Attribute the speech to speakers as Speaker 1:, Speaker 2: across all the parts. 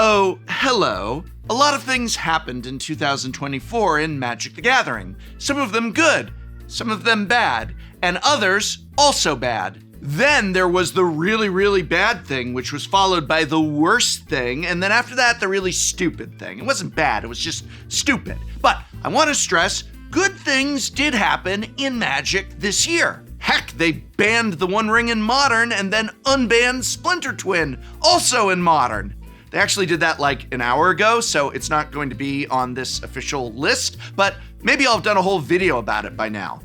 Speaker 1: So, hello. A lot of things happened in 2024 in Magic the Gathering. Some of them good, some of them bad, and others also bad. Then there was the really, really bad thing, which was followed by the worst thing, and then after that, the really stupid thing. It wasn't bad, it was just stupid. But I want to stress, good things did happen in Magic this year. Heck, they banned the One Ring in Modern and then unbanned Splinter Twin, also in Modern. They actually did that like an hour ago, so it's not going to be on this official list, but maybe I'll have done a whole video about it by now.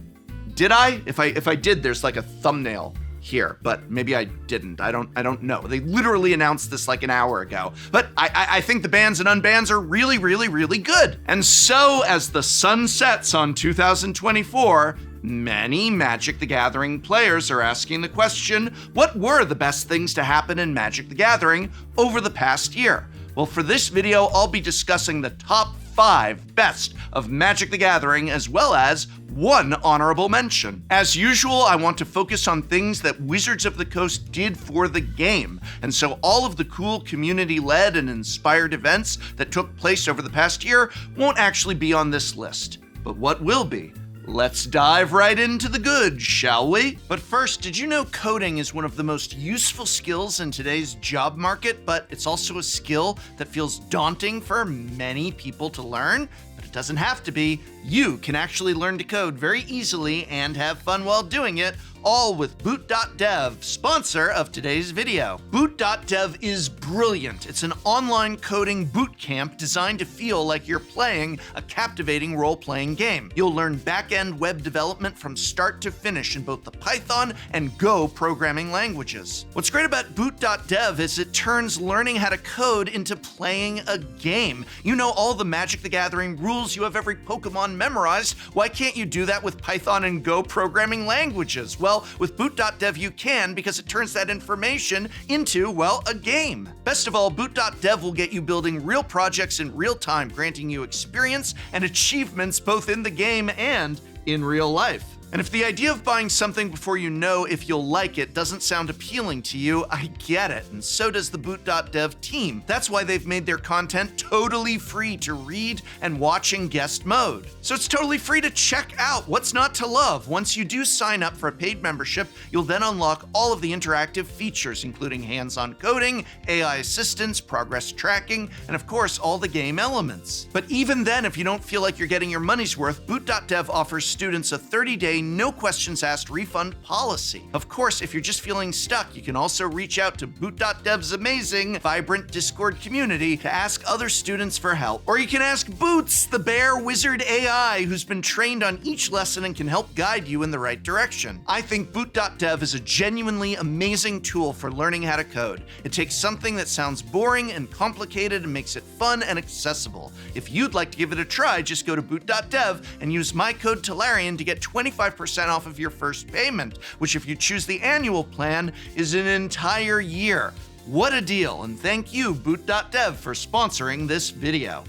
Speaker 1: Did I? If I did, there's like a thumbnail here, but maybe I didn't. I don't know. They literally announced this like an hour ago. But I think the bans and unbans are really, really, really good. And so as the sun sets on 2024, many Magic the Gathering players are asking the question, what were the best things to happen in Magic the Gathering over the past year? Well, for this video, I'll be discussing the top 5 best of Magic the Gathering, as well as one honorable mention. As usual, I want to focus on things that Wizards of the Coast did for the game, and so all of the cool community-led and inspired events that took place over the past year won't actually be on this list. But what will be? Let's dive right into the good, shall we? But first, did you know coding is one of the most useful skills in today's job market, but it's also a skill that feels daunting for many people to learn? But it doesn't have to be. You can actually learn to code very easily and have fun while doing it, all with Boot.dev, sponsor of today's video. Boot.dev is brilliant. It's an online coding boot camp designed to feel like you're playing a captivating role-playing game. You'll learn back-end web development from start to finish in both the Python and Go programming languages. What's great about Boot.dev is it turns learning how to code into playing a game. You know all the Magic the Gathering rules, you have every Pokemon memorized. Why can't you do that with Python and Go programming languages? Well, with Boot.dev you can, because it turns that information into, well, a game. Best of all, Boot.dev will get you building real projects in real time, granting you experience and achievements both in the game and in real life. And if the idea of buying something before you know if you'll like it doesn't sound appealing to you, I get it, and so does the Boot.dev team. That's why they've made their content totally free to read and watch in guest mode. So it's totally free to check out. What's not to love? Once you do sign up for a paid membership, you'll then unlock all of the interactive features, including hands-on coding, AI assistance, progress tracking, and of course, all the game elements. But even then, if you don't feel like you're getting your money's worth, Boot.dev offers students a 30-day no questions asked refund policy. Of course, if you're just feeling stuck, you can also reach out to Boot.dev's amazing, vibrant Discord community to ask other students for help. Or you can ask Boots, the bear wizard AI, who's been trained on each lesson and can help guide you in the right direction. I think Boot.dev is a genuinely amazing tool for learning how to code. It takes something that sounds boring and complicated and makes it fun and accessible. If you'd like to give it a try, just go to Boot.dev and use my code Tolarian to get 25% off of your first payment, which if you choose the annual plan is an entire year. What a deal, and thank you Boot.dev for sponsoring this video.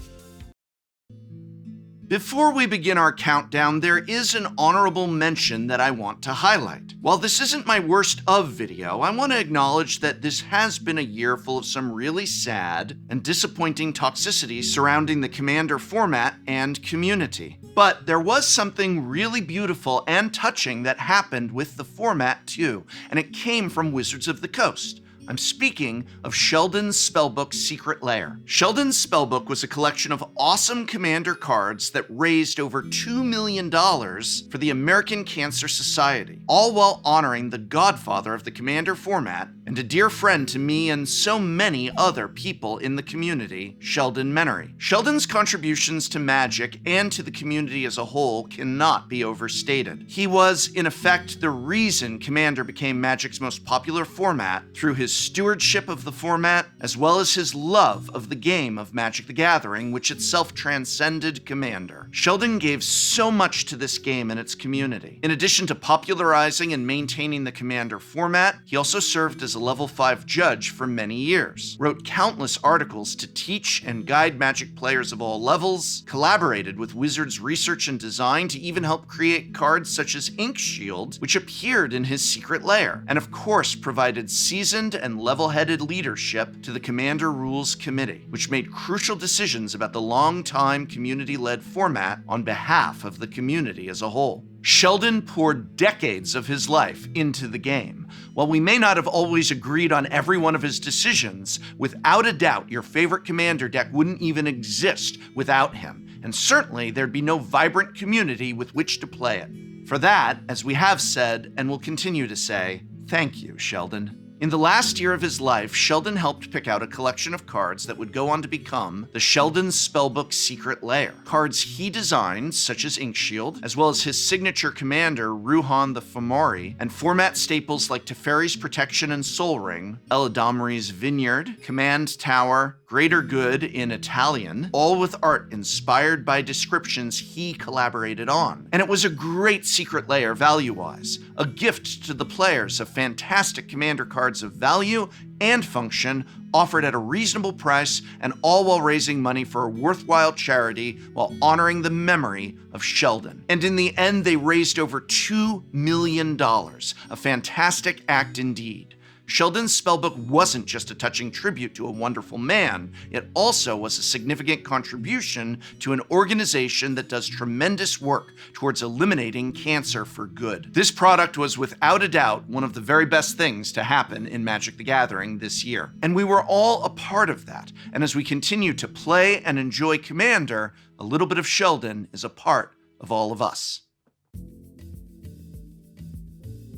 Speaker 1: Before we begin our countdown, there is an honorable mention that I want to highlight. While this isn't my worst of video, I want to acknowledge that this has been a year full of some really sad and disappointing toxicity surrounding the Commander format and community. But there was something really beautiful and touching that happened with the format too, and it came from Wizards of the Coast. I'm speaking of Sheldon's Spellbook Secret Lair. Sheldon's Spellbook was a collection of awesome Commander cards that raised over $2 million for the American Cancer Society, all while honoring the godfather of the Commander format and a dear friend to me and so many other people in the community, Sheldon Menery. Sheldon's contributions to Magic and to the community as a whole cannot be overstated. He was, in effect, the reason Commander became Magic's most popular format through his stewardship of the format, as well as his love of the game of Magic the Gathering, which itself transcended Commander. Sheldon gave so much to this game and its community. In addition to popularizing and maintaining the Commander format, he also served as a level 5 judge for many years, wrote countless articles to teach and guide Magic players of all levels, collaborated with Wizards research and design to even help create cards such as Ink Shield, which appeared in his secret lair, and of course provided seasoned and level-headed leadership to the Commander Rules Committee, which made crucial decisions about the long-time community-led format on behalf of the community as a whole. Sheldon poured decades of his life into the game. While we may not have always agreed on every one of his decisions, without a doubt your favorite Commander deck wouldn't even exist without him, and certainly there'd be no vibrant community with which to play it. For that, as we have said and will continue to say, thank you, Sheldon. In the last year of his life, Sheldon helped pick out a collection of cards that would go on to become the Sheldon Spellbook Secret Lair. Cards he designed, such as Inkshield, as well as his signature commander, Ruhan the Fomori, and format staples like Teferi's Protection and Soul Ring, Eladamri's Vineyard, Command Tower, Greater Good in Italian, all with art inspired by descriptions he collaborated on. And it was a great secret lair value-wise, a gift to the players of fantastic commander cards of value and function offered at a reasonable price, and all while raising money for a worthwhile charity while honoring the memory of Sheldon. And in the end, they raised over $2 million, a fantastic act indeed. Sheldon's spellbook wasn't just a touching tribute to a wonderful man, it also was a significant contribution to an organization that does tremendous work towards eliminating cancer for good. This product was without a doubt one of the very best things to happen in Magic the Gathering this year. And we were all a part of that. And as we continue to play and enjoy Commander, a little bit of Sheldon is a part of all of us.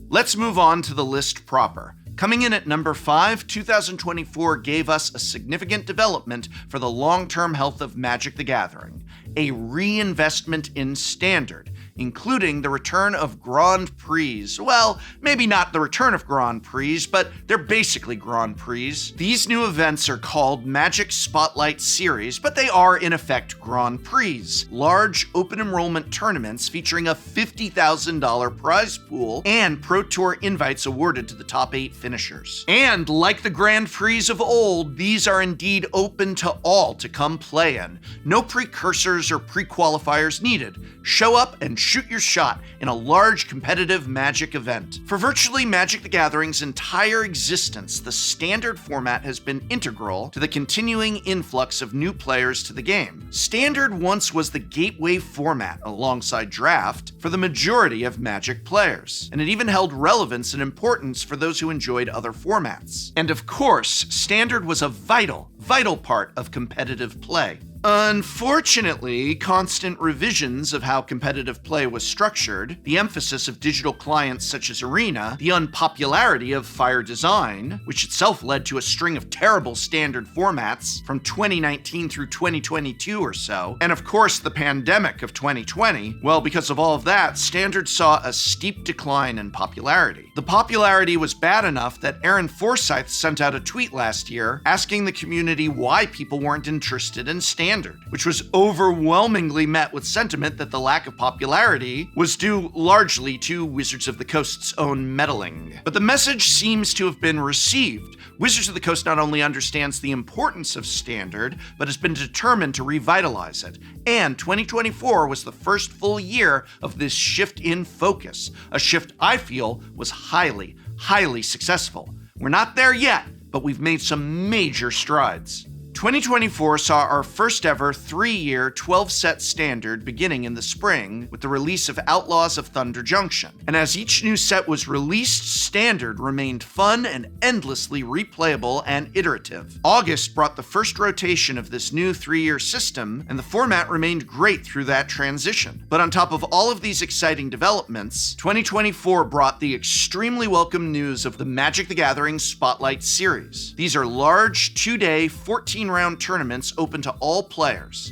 Speaker 1: Let's move on to the list proper. Coming in at number 5, 2024 gave us a significant development for the long-term health of Magic the Gathering, a reinvestment in Standard, including the return of Grand Prix. Well, maybe not the return of Grand Prix, but they're basically Grand Prix. These new events are called Magic Spotlight Series, but they are in effect Grand Prix, large open enrollment tournaments featuring a $50,000 prize pool and Pro Tour invites awarded to the top 8 finishers. And like the Grand Prix of old, these are indeed open to all to come play in. No precursors or pre-qualifiers needed. Show up and shoot your shot in a large competitive Magic event. For virtually Magic the Gathering's entire existence, the Standard format has been integral to the continuing influx of new players to the game. Standard once was the gateway format, alongside Draft, for the majority of Magic players, and it even held relevance and importance for those who enjoyed other formats. And of course, Standard was a vital part of competitive play. Unfortunately, constant revisions of how competitive play was structured, the emphasis of digital clients such as Arena, the unpopularity of Fire Design, which itself led to a string of terrible Standard formats from 2019 through 2022 or so, and of course the pandemic of 2020, well, because of all of that, Standard saw a steep decline in popularity. The popularity was bad enough that Aaron Forsyth sent out a tweet last year asking the community why people weren't interested in Standard, which was overwhelmingly met with sentiment that the lack of popularity was due largely to Wizards of the Coast's own meddling. But the message seems to have been received. Wizards of the Coast not only understands the importance of Standard, but has been determined to revitalize it. And 2024 was the first full year of this shift in focus, a shift I feel was highly successful. We're not there yet, but we've made some major strides. 2024 saw our first ever 3-year 12-set Standard beginning in the spring with the release of Outlaws of Thunder Junction. And as each new set was released, Standard remained fun and endlessly replayable and iterative. August brought the first rotation of this new 3-year system, and the format remained great through that transition. But on top of all of these exciting developments, 2024 brought the extremely welcome news of the Magic the Gathering Spotlight Series. These are large, 2-day, 14-round tournaments open to all players.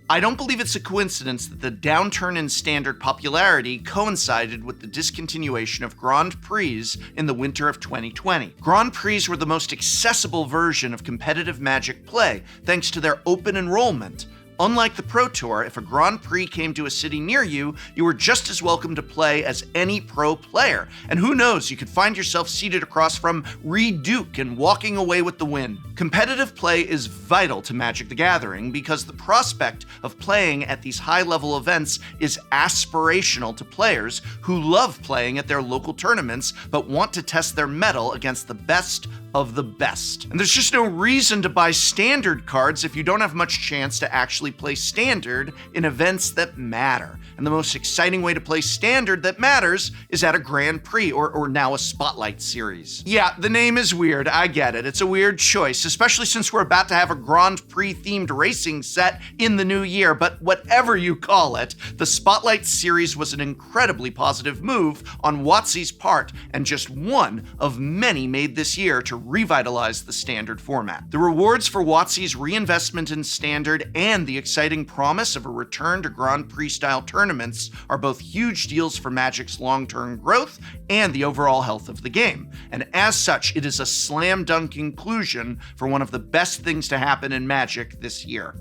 Speaker 1: I don't believe it's a coincidence that the downturn in Standard popularity coincided with the discontinuation of Grand Prix in the winter of 2020. Grand Prix were the most accessible version of competitive Magic play, thanks to their open enrollment. Unlike the Pro Tour, if a Grand Prix came to a city near you, you were just as welcome to play as any pro player. And who knows, you could find yourself seated across from Reed Duke and walking away with the win. Competitive play is vital to Magic the Gathering because the prospect of playing at these high-level events is aspirational to players who love playing at their local tournaments but want to test their mettle against the best of the best. And there's just no reason to buy standard cards if you don't have much chance to actually play standard in events that matter. And the most exciting way to play standard that matters is at a Grand Prix or now a Spotlight Series. Yeah, the name is weird, I get it. It's a weird choice, especially since we're about to have a Grand Prix themed racing set in the new year, but whatever you call it, the Spotlight Series was an incredibly positive move on WotC's part, and just one of many made this year to revitalize the standard format. The rewards for WotC's reinvestment in standard and the exciting promise of a return to Grand Prix style tournaments are both huge deals for Magic's long-term growth and the overall health of the game. And as such, it is a slam dunk conclusion for one of the best things to happen in Magic this year.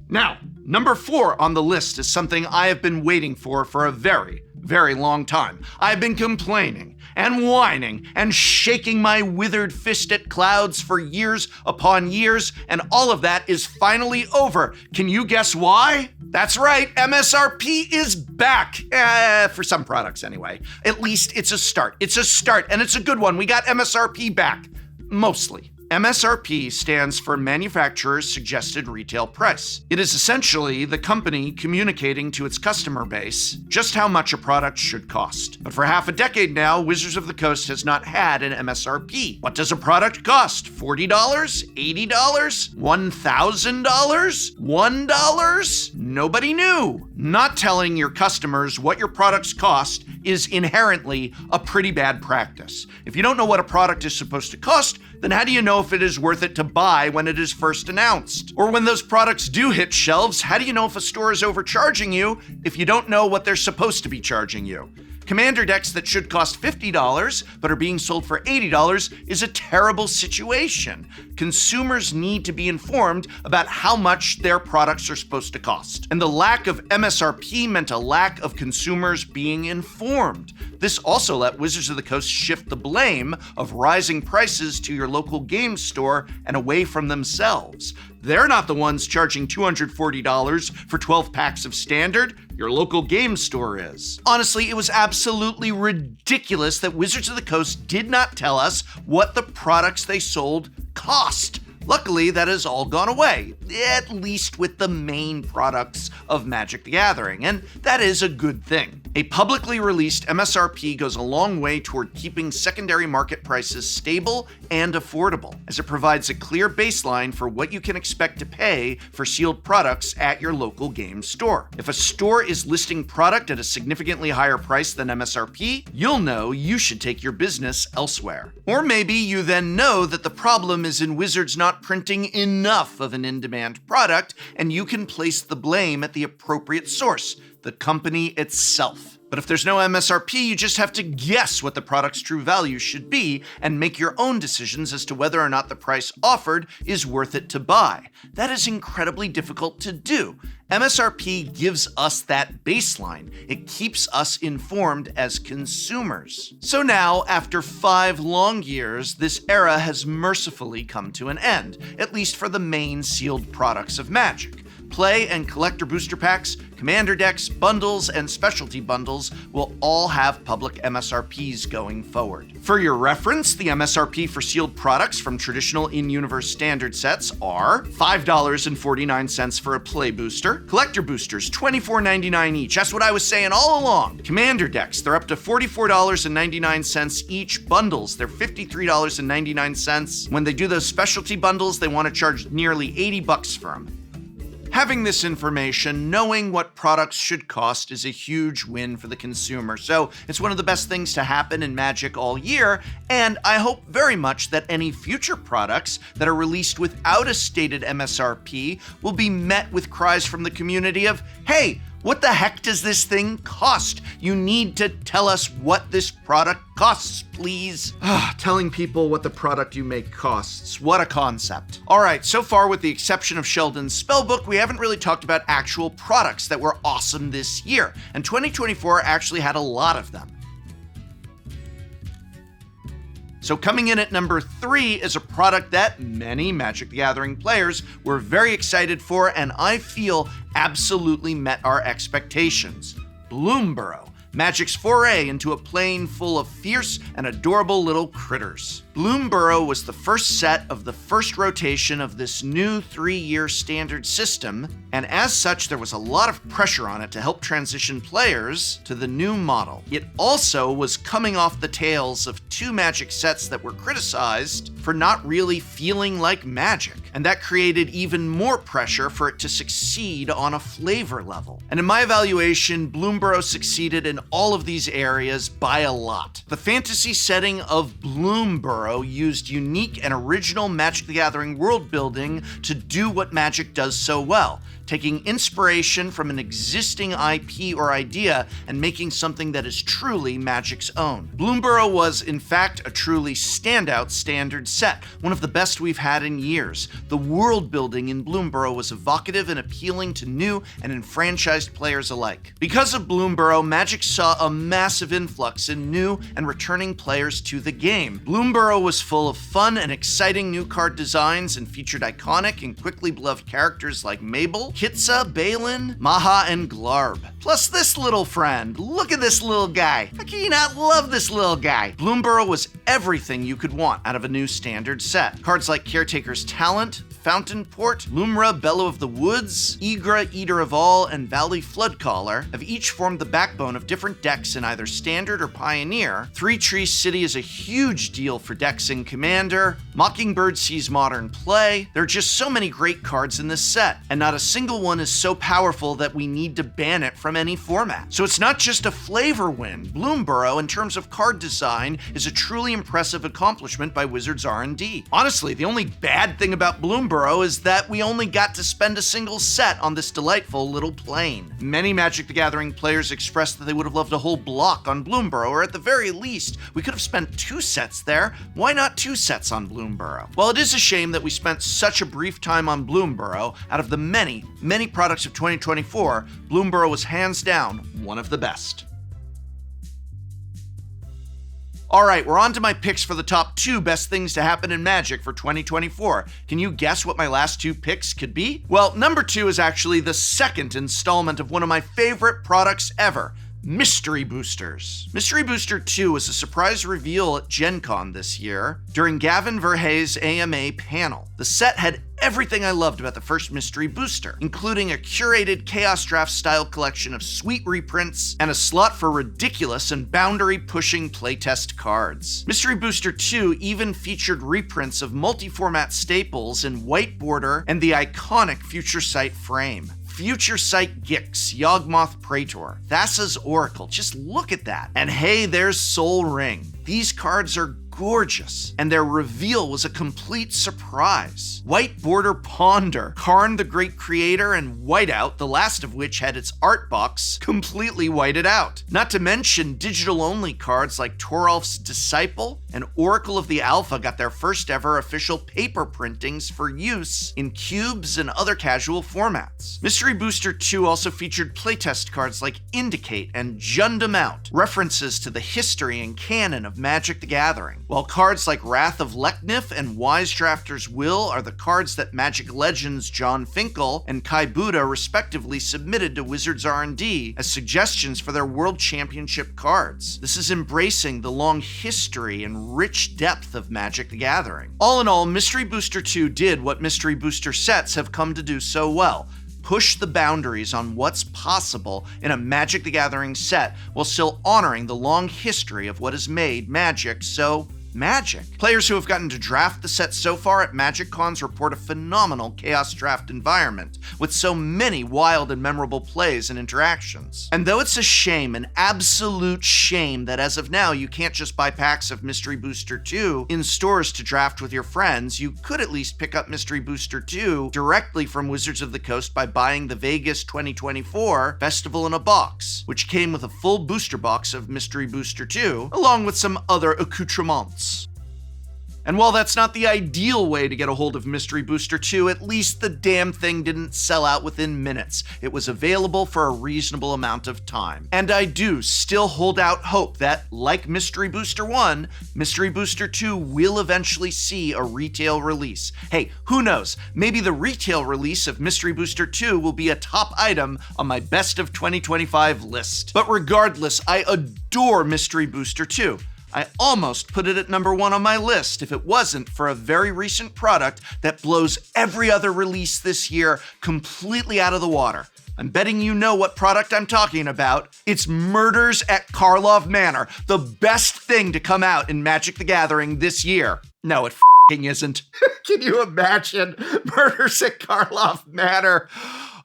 Speaker 1: Now, number 4 on the list is something I have been waiting for a very, very long time. I've been complaining and whining and shaking my withered fist at clouds for years upon years, and all of that is finally over. Can you guess why? That's right, MSRP is back. For some products anyway. At least it's a start. It's a start, and it's a good one. We got MSRP back. Mostly. MSRP stands for Manufacturer's Suggested Retail Price. It is essentially the company communicating to its customer base just how much a product should cost. But for half a decade now, Wizards of the Coast has not had an MSRP. What does a product cost? $40? $80? $1,000? $1? Nobody knew. Not telling your customers what your products cost is inherently a pretty bad practice. If you don't know what a product is supposed to cost, then how do you know if it is worth it to buy when it is first announced? Or when those products do hit shelves, how do you know if a store is overcharging you if you don't know what they're supposed to be charging you? Commander decks that should cost $50 but are being sold for $80 is a terrible situation. Consumers need to be informed about how much their products are supposed to cost. And the lack of MSRP meant a lack of consumers being informed. This also let Wizards of the Coast shift the blame of rising prices to your local game store and away from themselves. They're not the ones charging $240 for 12 packs of standard. Your local game store is. Honestly, it was absolutely ridiculous that Wizards of the Coast did not tell us what the products they sold cost. Luckily, that has all gone away, at least with the main products of Magic the Gathering, and that is a good thing. A publicly released MSRP goes a long way toward keeping secondary market prices stable and affordable, as it provides a clear baseline for what you can expect to pay for sealed products at your local game store. If a store is listing product at a significantly higher price than MSRP, you'll know you should take your business elsewhere. Or maybe you then know that the problem is in Wizards not printing enough of an in-demand product, and you can place the blame at the appropriate source, the company itself. But if there's no MSRP, you just have to guess what the product's true value should be and make your own decisions as to whether or not the price offered is worth it to buy. That is incredibly difficult to do. MSRP gives us that baseline. It keeps us informed as consumers. So now, after 5 long years, this era has mercifully come to an end, at least for the main sealed products of Magic. Play and collector booster packs, commander decks, bundles, and specialty bundles will all have public MSRPs going forward. For your reference, the MSRP for sealed products from traditional in-universe standard sets are $5.49 for a play booster, collector boosters $24.99 each. That's what I was saying all along. Commander decks, they're up to $44.99 each. Bundles, they're $53.99. When they do those specialty bundles, they want to charge nearly $80 for them. Having this information, knowing what products should cost, is a huge win for the consumer. So it's one of the best things to happen in Magic all year, and I hope very much that any future products that are released without a stated MSRP will be met with cries from the community of, hey, what the heck does this thing cost? You need to tell us what this product costs, please. Telling people what the product you make costs. What a concept. All right, so far with the exception of Sheldon's Spellbook, we haven't really talked about actual products that were awesome this year, and 2024 actually had a lot of them. So coming in at number 3 is a product that many Magic the Gathering players were very excited for, and I feel absolutely met our expectations. Bloomborough. Magic's foray into a plane full of fierce and adorable little critters. Bloomburrow was the first set of the first rotation of this new 3-year standard system, and as such there was a lot of pressure on it to help transition players to the new model. It also was coming off the tails of 2 Magic sets that were criticized for not really feeling like Magic, and that created even more pressure for it to succeed on a flavor level. And in my evaluation, Bloomburrow succeeded in all of these areas by a lot. The fantasy setting of Bloomburrow used unique and original Magic the Gathering world building to do what Magic does so well, taking inspiration from an existing IP or idea and making something that is truly Magic's own. Bloomburrow was, in fact, a truly standout standard set, one of the best we've had in years. The world building in Bloomburrow was evocative and appealing to new and enfranchised players alike. Because of Bloomburrow, Magic saw a massive influx in new and returning players to the game. Bloomburrow was full of fun and exciting new card designs and featured iconic and quickly beloved characters like Mabel, Kitsa, Balin, Maha, and Glarb. Plus this little friend. Look at this little guy. How can you not love this little guy? Bloomburrow was everything you could want out of a new standard set. Cards like Caretaker's Talent, Fountainport, Lumra, Bellow of the Woods, Igra, Eater of All, and Valley Floodcaller have each formed the backbone of different decks in either Standard or Pioneer. Three Trees City is a huge deal for decks in Commander. Mockingbird sees modern play. There are just so many great cards in this set, and not a single one is so powerful that we need to ban it from any format. So it's not just a flavor win. Bloomburrow, in terms of card design, is a truly impressive accomplishment by Wizards R&D. Honestly, the only bad thing about Bloomburrow is that we only got to spend a single set on this delightful little plane. Many Magic the Gathering players expressed that they would have loved a whole block on Bloomburrow, or at the very least, we could have spent 2 sets there. Why not 2 sets on Bloomburrow? While it is a shame that we spent such a brief time on Bloomburrow, out of the many, many products of 2024, Bloomburrow was hands down one of the best. Alright, we're on to my picks for the top 2 best things to happen in Magic for 2024. Can you guess what my last 2 picks could be? Well, number 2 is actually the second installment of one of my favorite products ever, Mystery Boosters. Mystery Booster 2 was a surprise reveal at Gen Con this year during Gavin Verhey's AMA panel. The set had everything I loved about the first Mystery Booster, including a curated Chaos Draft style collection of sweet reprints and a slot for ridiculous and boundary-pushing playtest cards. Mystery Booster 2 even featured reprints of multi-format staples in white border and the iconic Future Sight frame. Future Sight Gix, Yawgmoth Praetor, Thassa's Oracle, just look at that. And hey, there's Sol Ring. These cards are gorgeous, and their reveal was a complete surprise. White Border Ponder, Karn the Great Creator, and Whiteout, the last of which had its art box completely whited out. Not to mention digital-only cards like Toralf's Disciple and Oracle of the Alpha got their first ever official paper printings for use in cubes and other casual formats. Mystery Booster 2 also featured playtest cards like Indicate and Jundum Out, references to the history and canon of Magic the Gathering. While cards like Wrath of Leknif and Wise Drafter's Will are the cards that Magic Legends John Finkel and Kai Buddha respectively submitted to Wizards R&D as suggestions for their World Championship cards. This is embracing the long history and rich depth of Magic the Gathering. All in all, Mystery Booster 2 did what Mystery Booster sets have come to do so well: push the boundaries on what's possible in a Magic the Gathering set while still honoring the long history of what has made Magic so Magic. Players who have gotten to draft the set so far at Magic Cons report a phenomenal Chaos Draft environment, with so many wild and memorable plays and interactions. And though it's a shame, an absolute shame, that as of now you can't just buy packs of Mystery Booster 2 in stores to draft with your friends, you could at least pick up Mystery Booster 2 directly from Wizards of the Coast by buying the Vegas 2024 Festival in a Box, which came with a full booster box of Mystery Booster 2, along with some other accoutrements. And while that's not the ideal way to get a hold of Mystery Booster 2, at least the damn thing didn't sell out within minutes. It was available for a reasonable amount of time. And I do still hold out hope that, like Mystery Booster 1, Mystery Booster 2 will eventually see a retail release. Hey, who knows? Maybe the retail release of Mystery Booster 2 will be a top item on my best of 2025 list. But regardless, I adore Mystery Booster 2. I almost put it at number 1 on my list if it wasn't for a very recent product that blows every other release this year completely out of the water. I'm betting you know what product I'm talking about. It's Murders at Karlov Manor, the best thing to come out in Magic the Gathering this year. No, it f***ing isn't. Can you imagine Murders at Karlov Manor?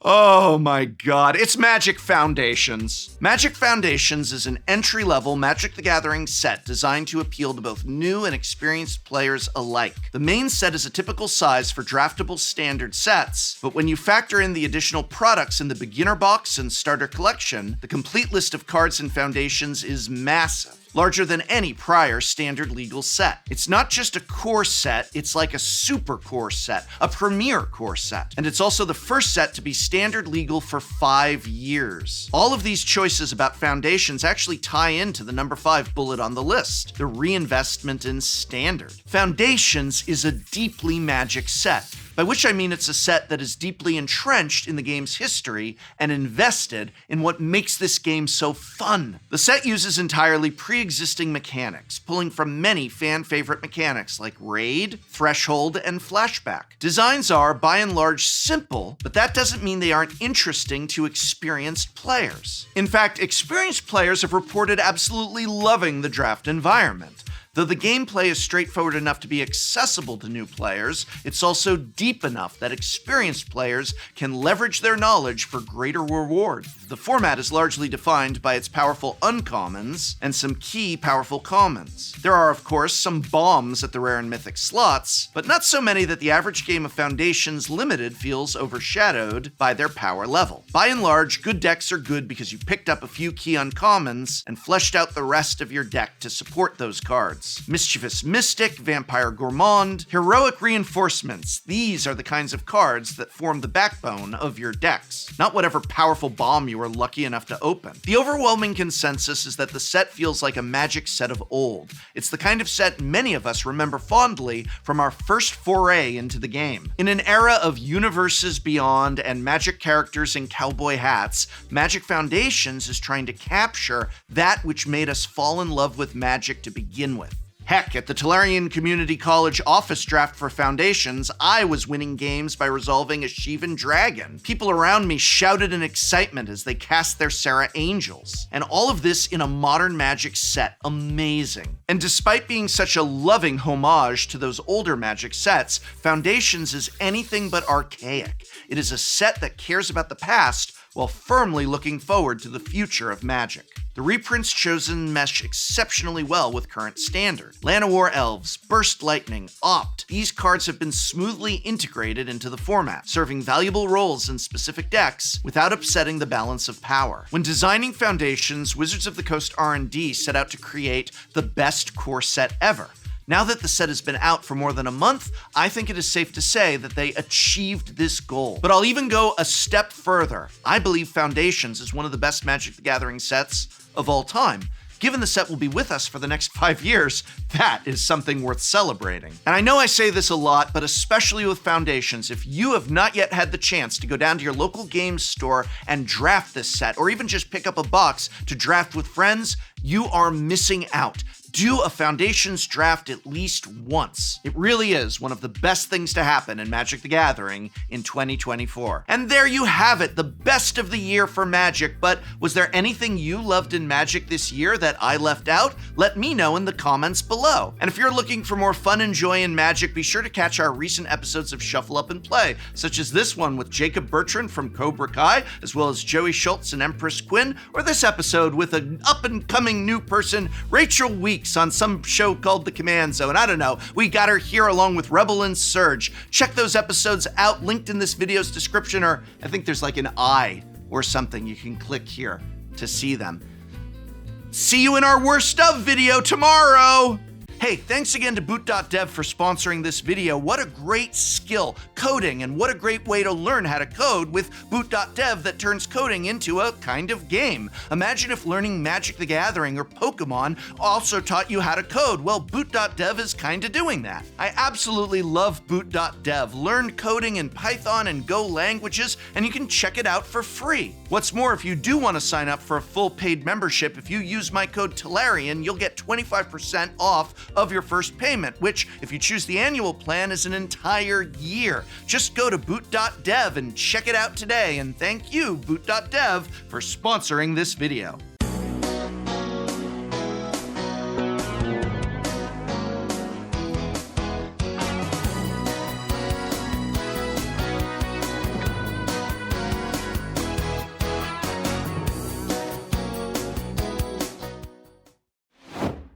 Speaker 1: Oh my god, it's Magic Foundations. Magic Foundations is an entry-level Magic the Gathering set designed to appeal to both new and experienced players alike. The main set is a typical size for draftable standard sets, but when you factor in the additional products in the beginner box and starter collection, the complete list of cards in Foundations is massive. Larger than any prior standard legal set. It's not just a core set, it's like a super core set, a premier core set. And it's also the first set to be standard legal for 5 years. All of these choices about Foundations actually tie into the number 5 bullet on the list, the reinvestment in standard. Foundations is a deeply Magic set, by which I mean it's a set that is deeply entrenched in the game's history and invested in what makes this game so fun. The set uses entirely pre-existing mechanics, pulling from many fan-favorite mechanics like Raid, Threshold, and Flashback. Designs are, by and large, simple, but that doesn't mean they aren't interesting to experienced players. In fact, experienced players have reported absolutely loving the draft environment. Though the gameplay is straightforward enough to be accessible to new players, it's also deep enough that experienced players can leverage their knowledge for greater reward. The format is largely defined by its powerful uncommons and some key powerful commons. There are, of course, some bombs at the rare and mythic slots, but not so many that the average game of Foundations Limited feels overshadowed by their power level. By and large, good decks are good because you picked up a few key uncommons and fleshed out the rest of your deck to support those cards. Mischievous Mystic, Vampire Gourmand, Heroic Reinforcements. These are the kinds of cards that form the backbone of your decks, not whatever powerful bomb you were lucky enough to open. The overwhelming consensus is that the set feels like a Magic set of old. It's the kind of set many of us remember fondly from our first foray into the game. In an era of universes beyond and Magic characters in cowboy hats, Magic Foundations is trying to capture that which made us fall in love with Magic to begin with. Heck, at the Tolarian Community College office draft for Foundations, I was winning games by resolving a Shivan Dragon. People around me shouted in excitement as they cast their Serra Angels. And all of this in a modern Magic set. Amazing. And despite being such a loving homage to those older Magic sets, Foundations is anything but archaic. It is a set that cares about the past while firmly looking forward to the future of Magic. The reprints chosen mesh exceptionally well with current standard. Llanowar Elves, Burst Lightning, Opt. These cards have been smoothly integrated into the format, serving valuable roles in specific decks without upsetting the balance of power. When designing Foundations, Wizards of the Coast R&D set out to create the best core set ever. Now that the set has been out for more than a month, I think it is safe to say that they achieved this goal. But I'll even go a step further. I believe Foundations is one of the best Magic the Gathering sets of all time. Given the set will be with us for the next 5 years, that is something worth celebrating. And I know I say this a lot, but especially with Foundations, if you have not yet had the chance to go down to your local games store and draft this set, or even just pick up a box to draft with friends, you are missing out. Do a Foundations draft at least once. It really is one of the best things to happen in Magic the Gathering in 2024. And there you have it, the best of the year for Magic. But was there anything you loved in Magic this year that I left out? Let me know in the comments below. And if you're looking for more fun and joy in Magic, be sure to catch our recent episodes of Shuffle Up and Play, such as this one with Jacob Bertrand from Cobra Kai, as well as Joey Schultz and Empress Quinn, or this episode with an up-and-coming new person, Rachel Weeks, on some show called The Command Zone. I don't know. We got her here along with Rebel and Surge. Check those episodes out, linked in this video's description, or I think there's like an eye or something you can click here to see them. See you in our worst of video tomorrow! Hey, thanks again to Boot.dev for sponsoring this video. What a great skill, coding, and what a great way to learn how to code with Boot.dev that turns coding into a kind of game. Imagine if learning Magic the Gathering or Pokemon also taught you how to code. Well, Boot.dev is kind of doing that. I absolutely love Boot.dev. Learn coding in Python and Go languages, and you can check it out for free. What's more, if you do want to sign up for a full paid membership, if you use my code Tolarian, you'll get 25% off of your first payment, which, if you choose the annual plan, is an entire year. Just go to Boot.dev and check it out today, and thank you, Boot.dev, for sponsoring this video.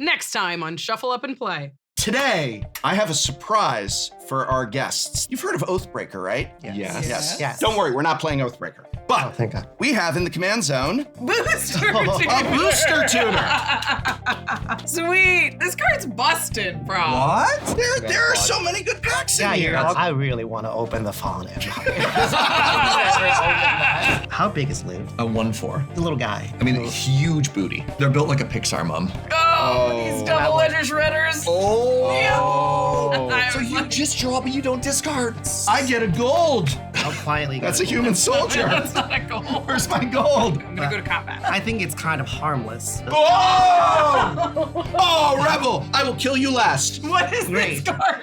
Speaker 2: Next time on Shuffle Up and Play.
Speaker 1: Today, I have a surprise for our guests. You've heard of Oathbreaker, right?
Speaker 3: Yes.
Speaker 1: Don't worry, we're not playing Oathbreaker. But
Speaker 3: Thank God.
Speaker 1: we have in the command zone
Speaker 2: Booster
Speaker 1: a booster tuner.
Speaker 2: Sweet. This card's busted, bro.
Speaker 1: What? There are so many good packs in here.
Speaker 3: I really want to open the phone. How big is Lou?
Speaker 4: A 1/4.
Speaker 3: The little guy.
Speaker 4: I mean, a huge booty. They're built like a Pixar mom.
Speaker 2: Oh, these double ledger shredders.
Speaker 4: So you just draw, but you don't discard.
Speaker 1: I get a gold.
Speaker 3: How quietly.
Speaker 1: That's a human soldier.
Speaker 2: That's not a goal.
Speaker 1: Where's my gold?
Speaker 2: I'm gonna go to combat.
Speaker 3: I think it's kind of harmless.
Speaker 1: Oh! Oh, rebel! I will kill you last.
Speaker 2: What is
Speaker 3: Great.
Speaker 2: this card?